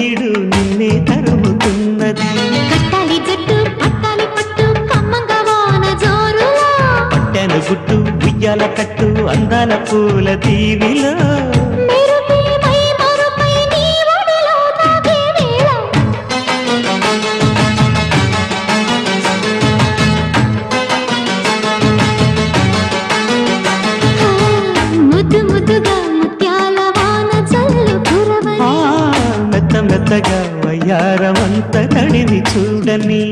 ఈడు నిన్నే తరుముతున్నది. కట్టాలి జట్టు పట్టాలి పట్టు కమ్మంగా వాన జోరులో, పట్టెను గుట్టు ఉయ్యాల కట్టు అందాల పూల దీవిలో. మెరుపులపై మరుపై నీ ఒడిలో తాగే వేళ, ముద్దు ముద్దుగా ముత్యాల వాన చల్లు కురవని, మెత్త మెత్తగా వయ్యారమంత తడివి చూడని.